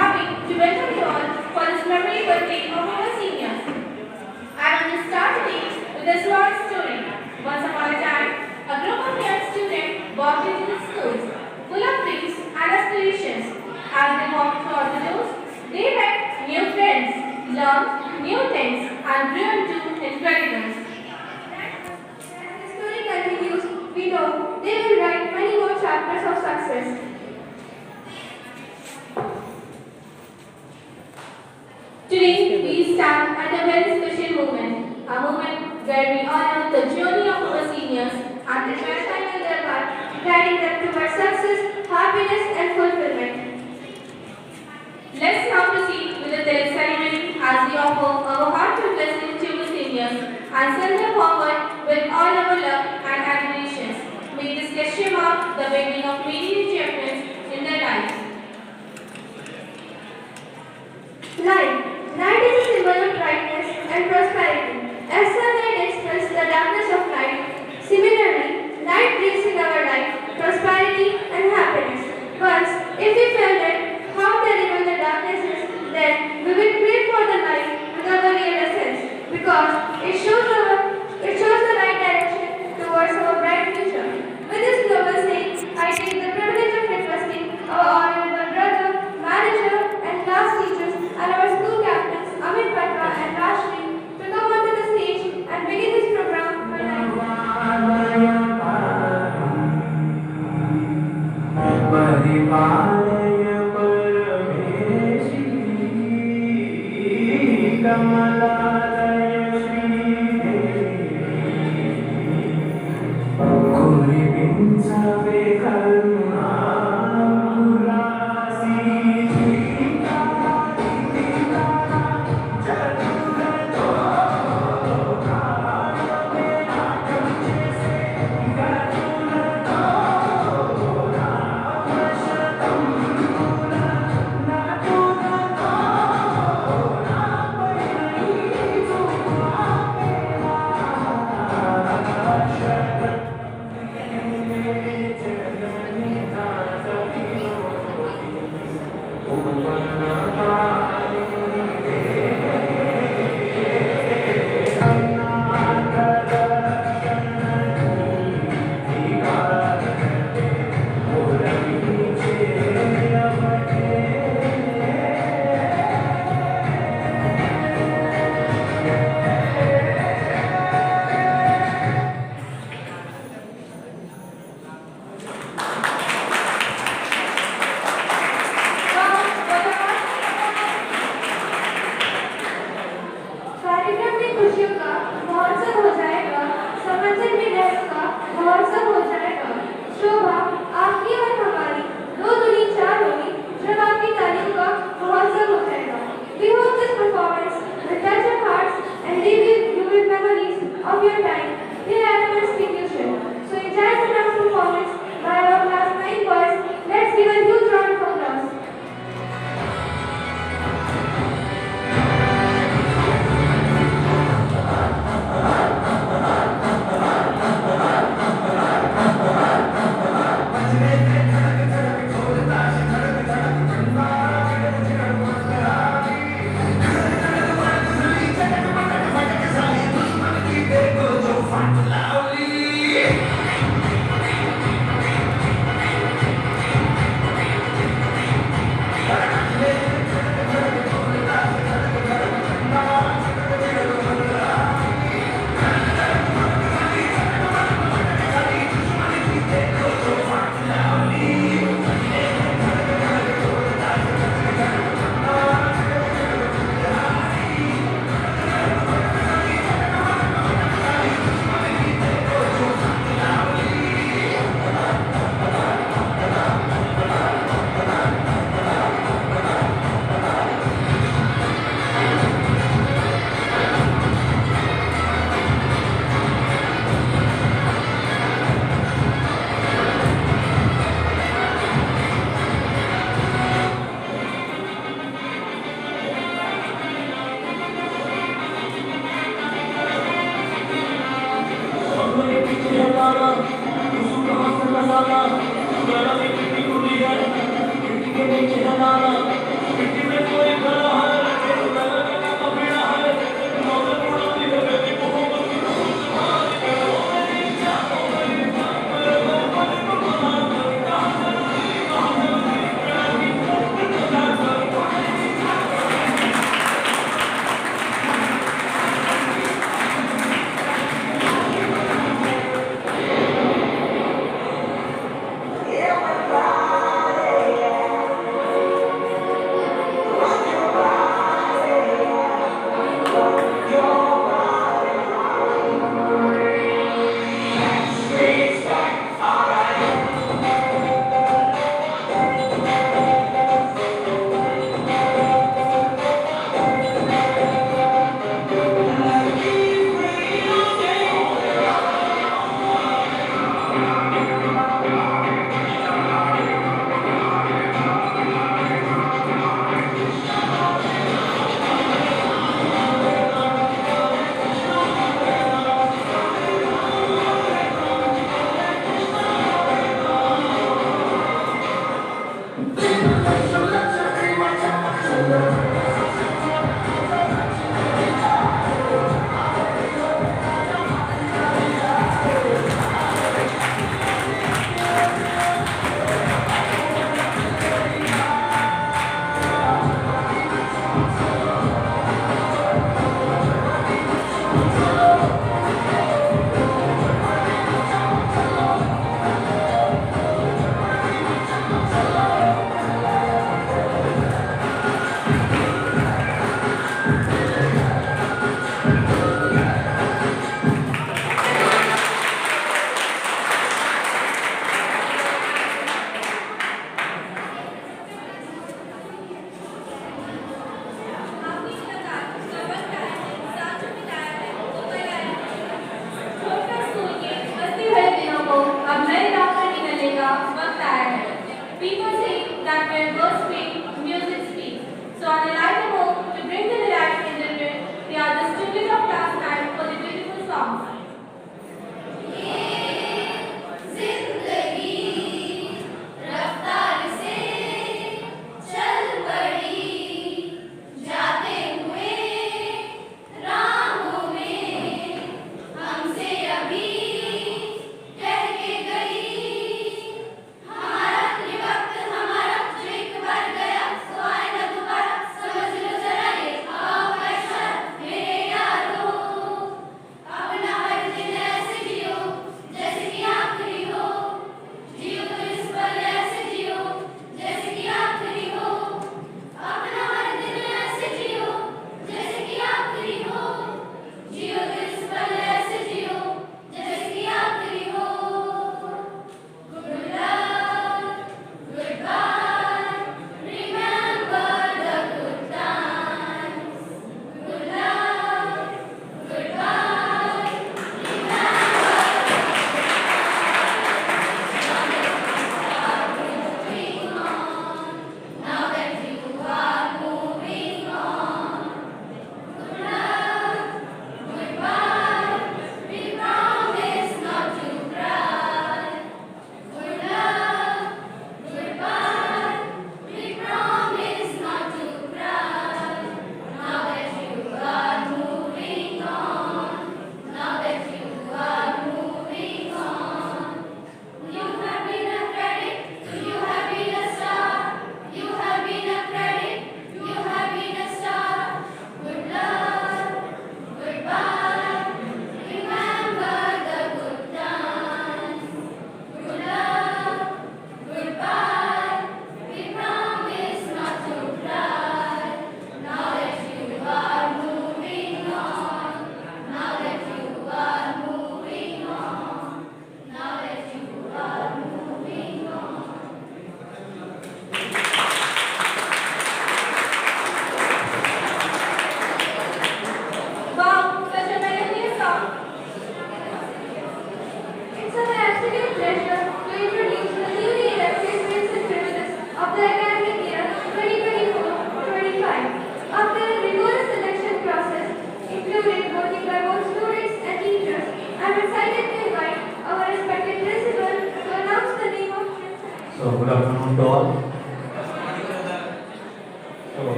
happy to welcome you all for this memorable day of our seniors. I want to start today with a small story. Once upon a time, a group of young students walked into the schools, full of dreams and aspirations. As they walked through the doors, they met new friends, learned new things, and grew into incredibles. As the story continues, we know they will write many more chapters of success. Today, we stand at a very special moment, a moment where we honor the journey of our seniors and the time in their life, guiding them towards success, happiness, and fulfillment. Let's now proceed with the Tilak ceremony as we offer our heartfelt blessing to the seniors and send them forward with all our love and admirations. May this gesture mark the beginning of many achievements in their lives. Light is a symbol of brightness and prosperity. As sunlight expels the darkness of night, similarly, light brings in our life prosperity and happiness. Once, if we felt it, how terrible the darkness is, then we will pray for the light with our real essence, because it shows the right direction towards our bright future. With this global saying, I take the privilege of requesting our honorable brother, manager, and class teachers, and our school captains, Amit Batra and Rashmi, to come onto the stage and begin this program by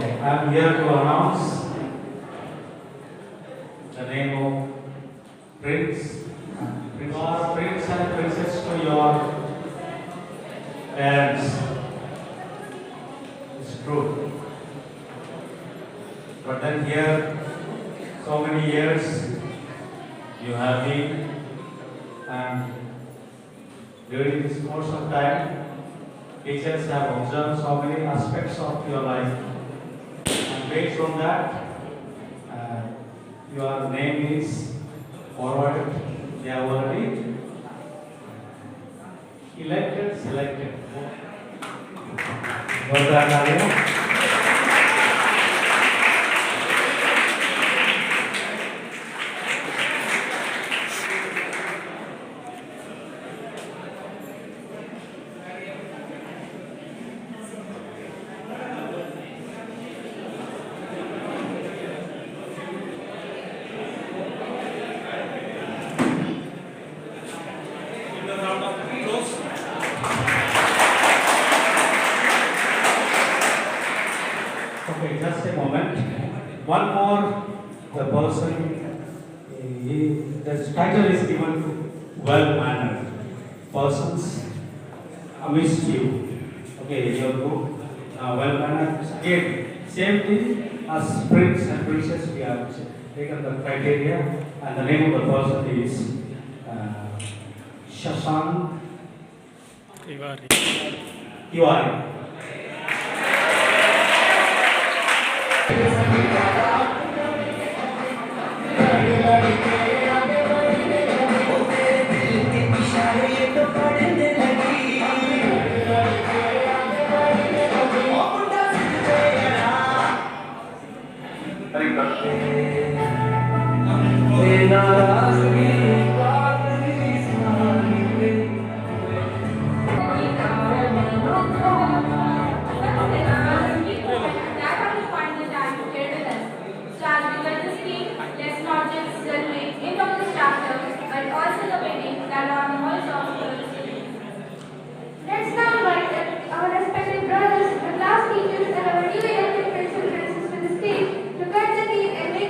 I am here to announce the name of Prince. You are Prince and Princess to your parents. It's true. But then here, so many years you have been, and during this course of time, teachers have observed so many aspects of your life. And based on that, your name is forwarded. They have already selected. Was that clear? Okay, just a moment. One more, the person, the title is given to well-mannered persons amidst you. Okay, your group, well-mannered. Again, same thing as prince and princess, we have taken the criteria, and the name of the person is Shashank Tiwari. Let's now invite our respected brothers, the class teachers, and our new elected principal to the stage to cut the cake and make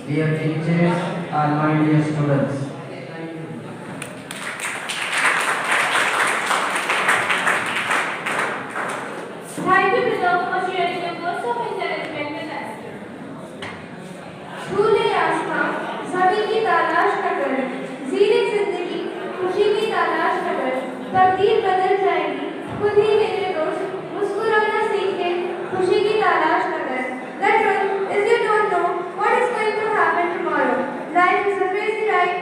dear teachers, and my dear students. Thank you, Beloved, for sharing your words of encouragement with us. झूले आसमां ज़मीं की तलाश न कर, जीने ज़िंदगी खुशी की तलाश न कर, तकदीर बदल जाएगी खुद ही मेरे दोस्त, मुस्कुराना सीखे खुशी की तलाश न कर. The truth is you don't know what is going to happen tomorrow. Life is a crazy ride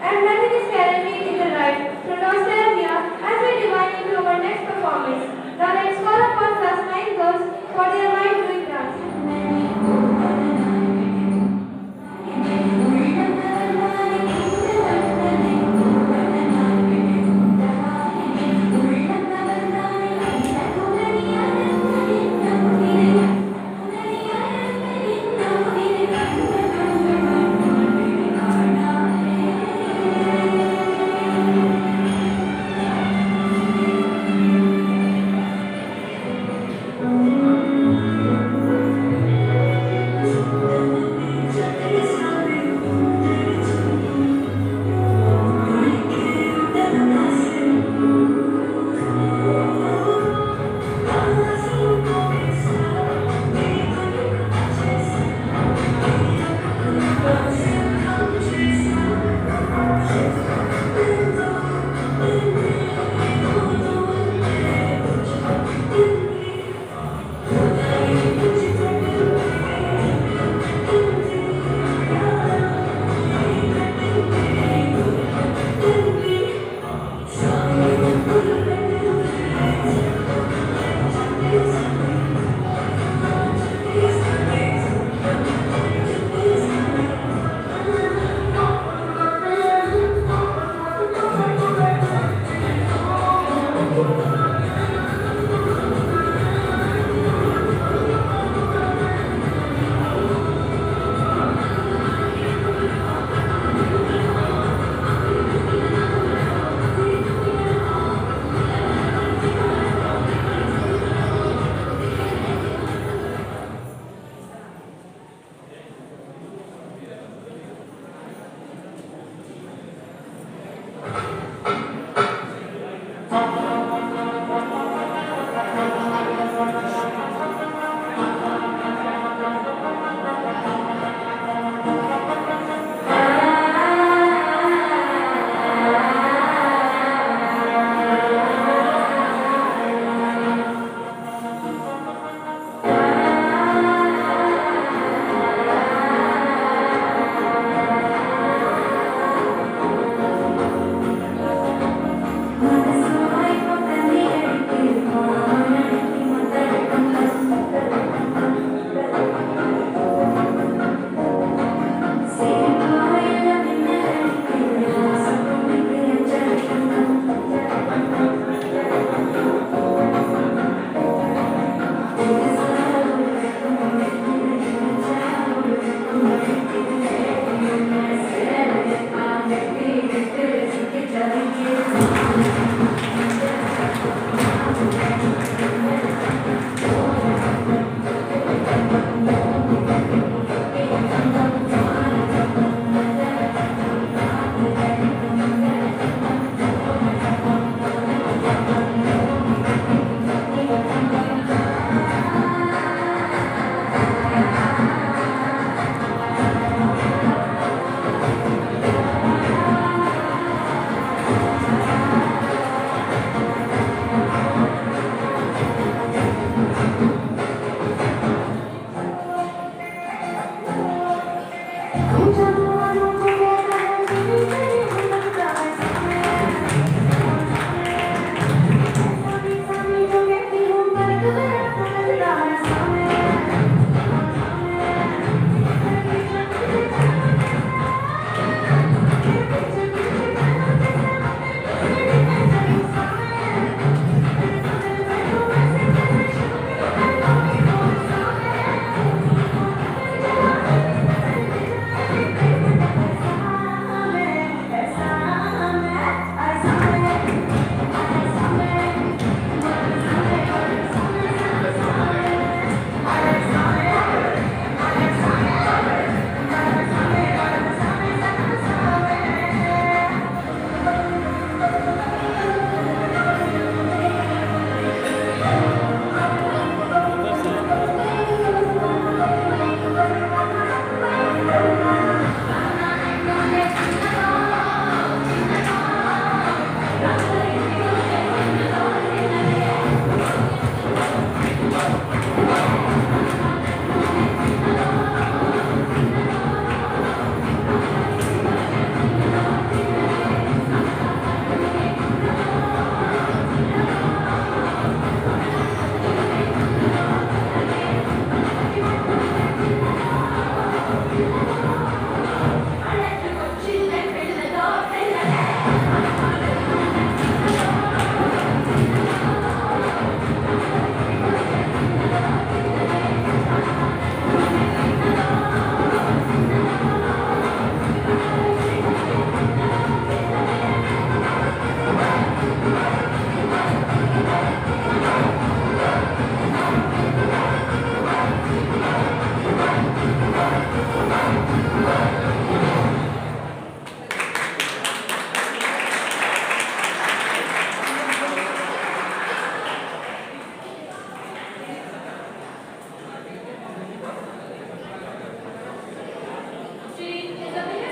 and nothing is guaranteed in the ride. To nostalgia as we divine into our next performance. Now let's call upon class 9 girls for their mind-blowing dance.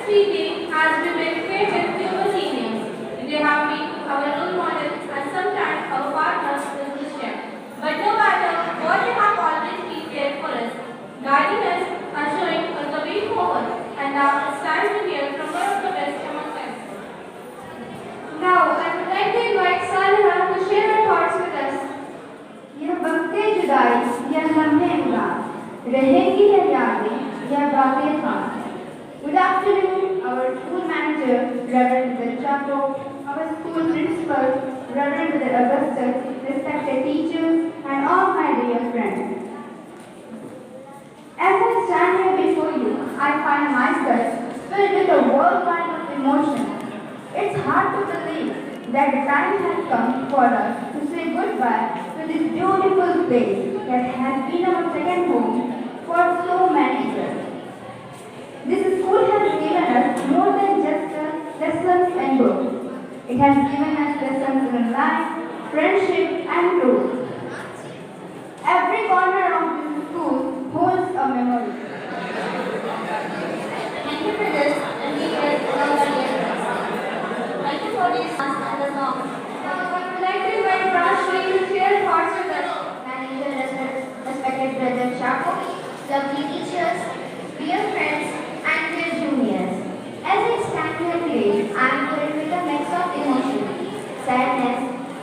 SPB has been created to the seniors. They have been our role models and sometimes our partners in this step. But no matter what they have always been there for us, guiding us and showing us the way forward. And now it's time to hear from one of the best among us. Now, I would like to invite Saliha to share her thoughts with us. यह वक्ते जुदाई या लम्हे उदास रहेंगी या यादें या बातें खास. Good afternoon, our school manager, Reverend Mr. Chapo, our school principal, Reverend Mr. Augustus, respected teachers, and all my dear friends. As I stand here before you, I find myself filled with a whirlwind of emotions. It's hard to believe that the time has come for us to say goodbye to this beautiful place that has been our second home for so many years. This school has given us more than just lessons and books. It has given us lessons in life, friendship, and growth. Every corner of this school holds a memory. Thank you for this, and we will love the years. Thank you for this and the song. Now, I would like to invite Rashmi to share her thoughts with us. Manager, respected brother Chapo, lovely teachers, dear friends, and dear juniors. As I stand here today, I am filled with a mix of emotion, sadness,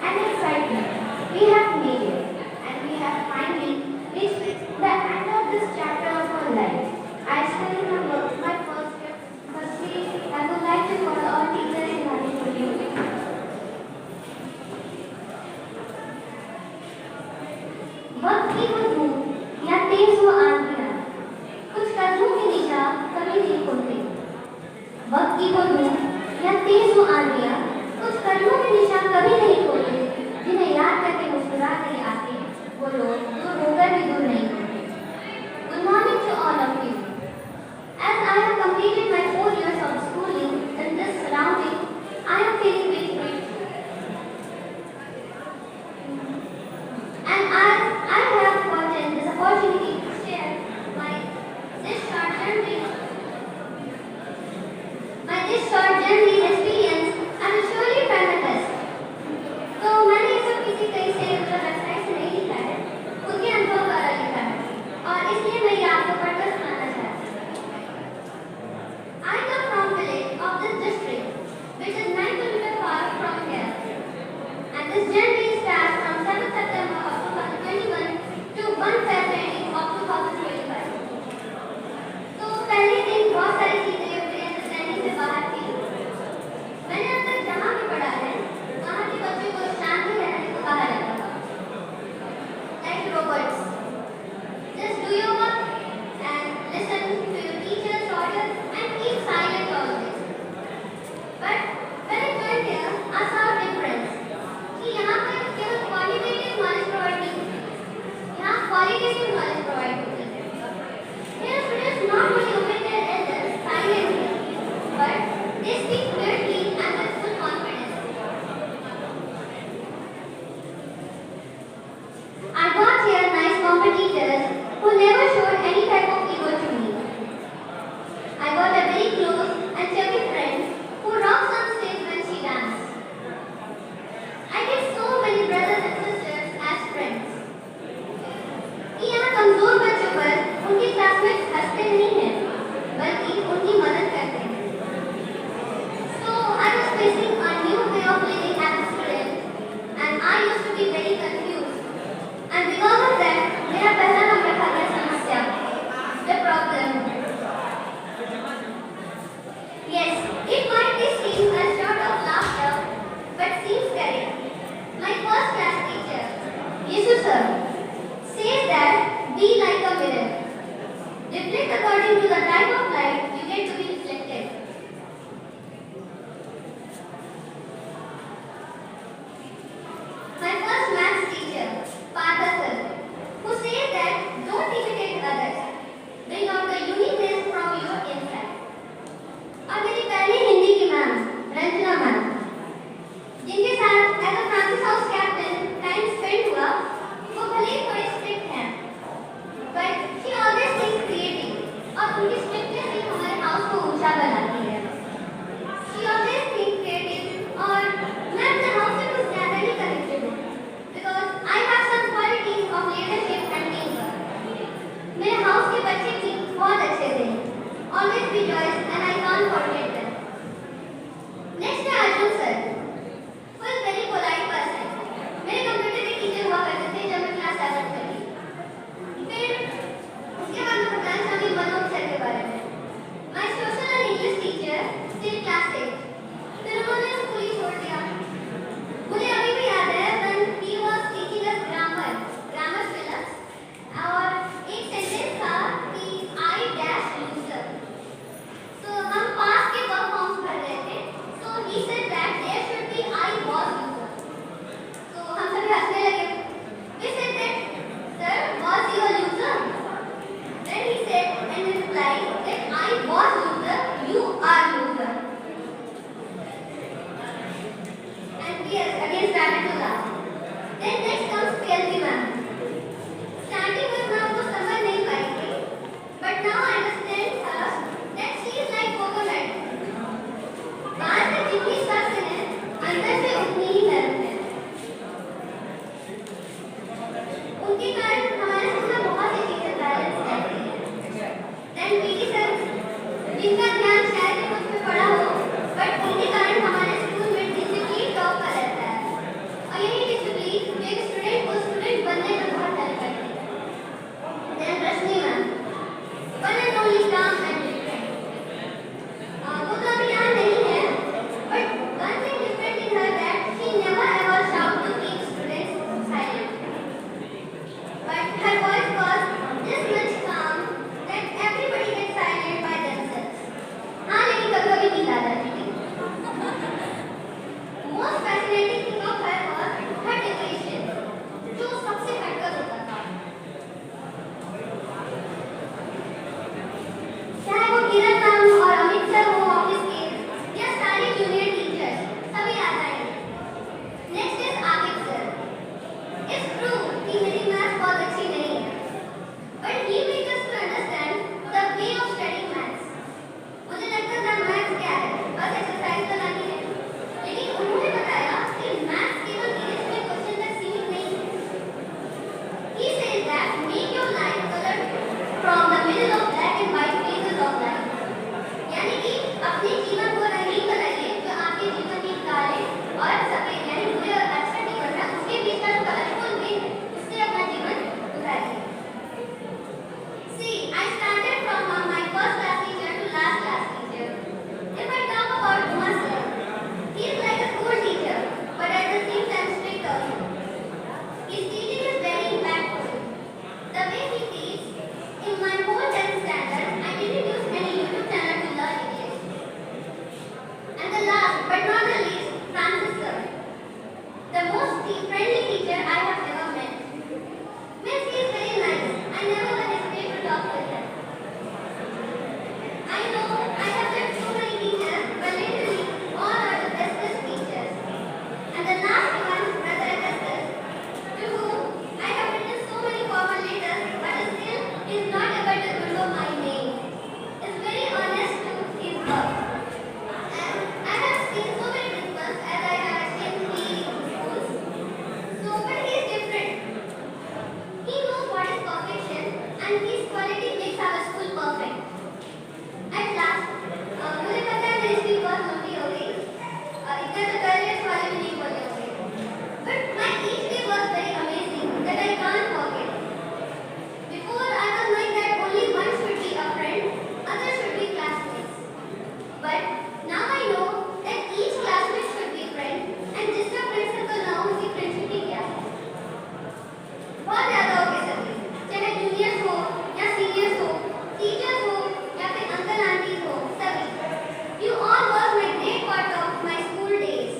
and excitement. We have made it, and we have finally reached the end of this chapter of our life. I still remember my first day. Firstly, I would like to call all teachers in our studio. वक्त की वो धूप या तेज वो आंधियां कुछ कदमों की दिशा कभी नहीं खोलती. वक्त की वो धूप या तेज वो आंधियां कुछ कदमों की दिशा कभी नहीं खोलती. जिन्हें याद करके मुस्कुराते आते वो लोग दूर होकर भी दूर नहीं होते. Good morning to all of you. As I have completed my 4 years of schooling in this surrounding, I am feeling very grateful. And I have gotten this opportunity to share this short journey experience. I will surely try my best. तो मैंने ये सब किसी कहीं से website से नहीं लिखा है, खुद के अनुभव द्वारा लिखा है, और इसलिए मैं ये आपको पढ़कर सुनाना चाहती हूँ. I come from village of this district, which is 9 kilometers far from here, and this journey starts from 7 September of 2021 to 1 February of 2025. तो पहले दिन बहुत सारी चीजें मेरे अंडरस्टैंडिंग से बाहर थी. मैंने अब तक जहाँ भी पढ़ा है वहाँ के बच्चों को शांत रहने को कहा जाता था. Like robots. Just do your work and listen to your teacher's orders and keep silent always. But when I joined here, I saw a difference. कि यहाँ पर केवल qualitative knowledge provide नहीं होती. यहाँ qualitative knowledge provide होती है. Here students not only obey their elders silently, but they speak clearly and with full confidence. I got here nice competitors who never showed any type of ego to me. I got a very close and chubby friend who rocks on stage when she dances. I get so many brothers and sisters as friends. कि यहाँ कमजोर बच्चों पर उनके classmates हंसते नहीं हैं, बल्कि उनकी मदद करते हैं. So I was facing a new way of living as a student, and I used to be very confused. And because of that, मेरा पहला नाम रखा गया समस्या, the problem. Yes, it might be seen as short of laughter, but seems correct. My first class teacher, Yesu sir, says that be like a mirror. Reflect according to the type of light you get to be reflected. My first maths teacher, Partha sir, who says that don't imitate others. Bring out the uniqueness from your inside. और मेरी पहली हिंदी की ma'am, Ranjana ma'am, जिनके साथ as a Francis house captain time spend हुआ, वो भले ही थोड़े स्ट्रिक्ट हैं, but she always thinks creative और the last but not the least, Francis sir, the most friendly teacher I have ever met. Miss, he is very nice. I never hesitate to talk with him. I know I have met so many teachers, but literally all are the bestest teachers. And the last one, Brother Augustus, to whom I have written so many formal letters, but still is not able to remember my name. Is very honest to his work. And I have seen so many principals as I have attended schools. So, but he is different. He knows what is perfection, and his quality makes our school perfect. At last, मुझे पता है मेरी speech बहुत लंबी हो गई, इतना तो टॉयलेट वाले भी नहीं बोले होंगे. But my each day was very amazing that I can't forget. Before I was knowing that only one should be a friend, others should be classmates. But now I know that each classmate should be friend, and जिसका principal ना हो उसकी friendship ही क्या है. बहुत ज़्यादा हो गए सभी, चाहे juniors हो या seniors हो, teachers हो या फिर uncle aunties हो, सभी. You all was my great part of my school days.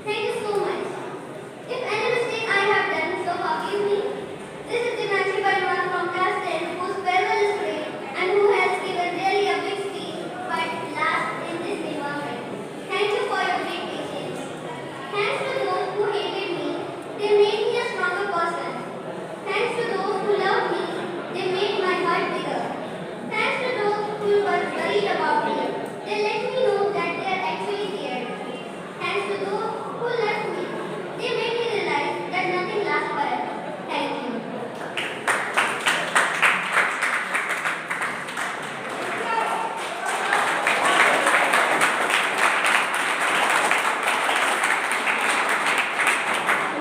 Thank you so much. If any mistake I have done, so forgive me. This is Dimanshi Parwan from class 10, whose farewell is today and who has given really a big speech, but last in this environment. Thank you for your great patience. Thanks to those who hated me, they made me a stronger person. Thanks to those who loved me, they made my heart bigger. Thanks to those who were worried about me, they let me know that they are actually cared. Thanks to those who left me, they made me realize that nothing lasts forever. Thank you.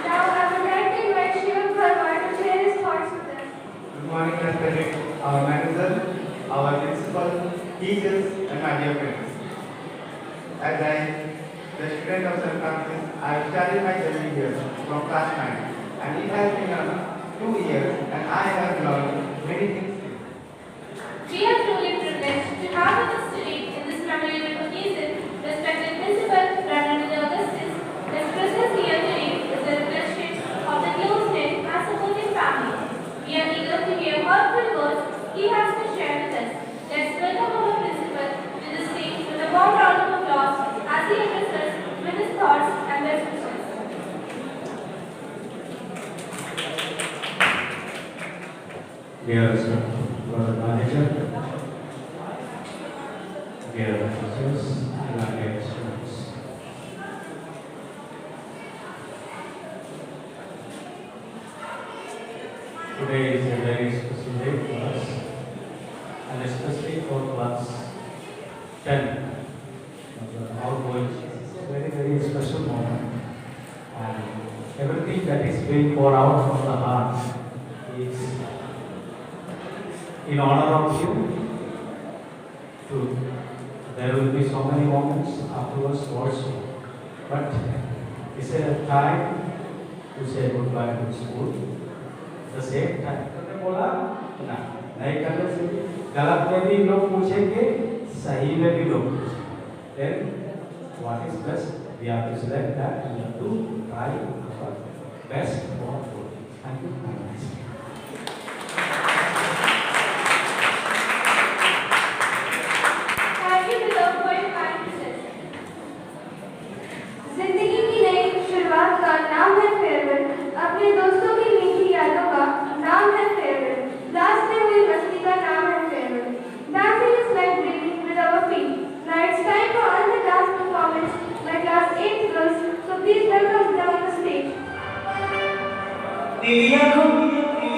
Now I would like to invite Shivam Bharwar to share his thoughts with us. Good morning, respected our manager, our principal, teachers, and my dear friends. As I, the student of St. Francis, I have started my journey here from class 9, and it has been 2 years, and I have learned many things. We are truly privileged to have with us today in this memorable occasion respected Principal Reverend Augustus, whose presence here today is a reflection of the close-knit and supportive family. We are eager to hear heartfelt words he has to share with us. Let's welcome our principal to the stage with a warm round of applause as he addresses with his thoughts and best wishes. Dear Brother Manager, dear teachers, and dear students. Today is a very special day for us, and especially for class 10. Our boys, it's a very, very special moment. And everything that is being poured out from the heart is in honor of you. There will be so many moments afterwards also. But it's a time to say goodbye to school. The same time. तुमने बोला ना नहीं करने से गलत में भी लोग पूछेंगे, सही में भी लोग पूछेंगे. Then what is best? We have to select that and we have to try our best for good. Thank you very much. Thank you, beloved, for your kind wishes. जिंदगी की नई शुरुआत का नाम है फेयरवेल. अपने दोस्तों की मीठी यादों का नाम है फेयरवेल. लास्ट में हुई मस्ती का नाम है farewell. Dancing is like breathing with our feet. Now it's time for another dance performance by class 8 girls. So please welcome them on the stage. तेरी आँखों में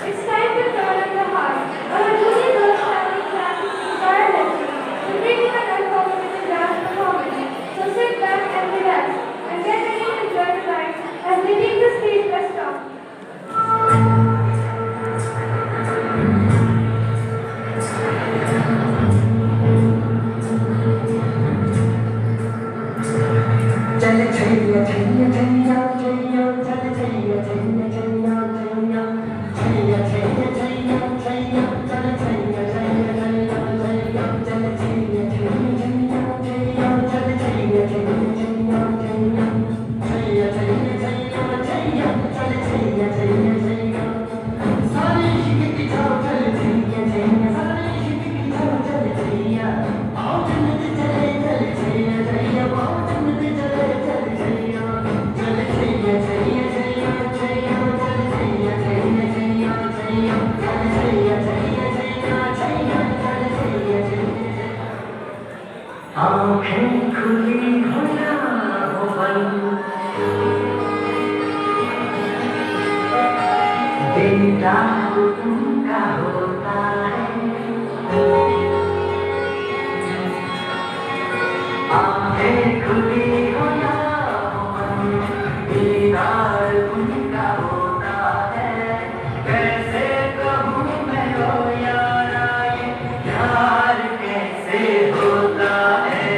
It's time to turn on the heart. Our music girls traveling classes inspire lectures and bring you an unforgettable dance performance. So sit back and relax and get ready to enjoy the ride as we take the stage west up. आँखें खुली हो या हो बंद, बेटा उनका होता है। आँखें खुली हो या हो बंद, दीदार उनका होता है। कैसे कहूँ मैं हो यारा ये प्यार कैसे होता है।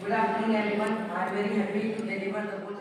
Good afternoon everyone. I am very happy to deliver the good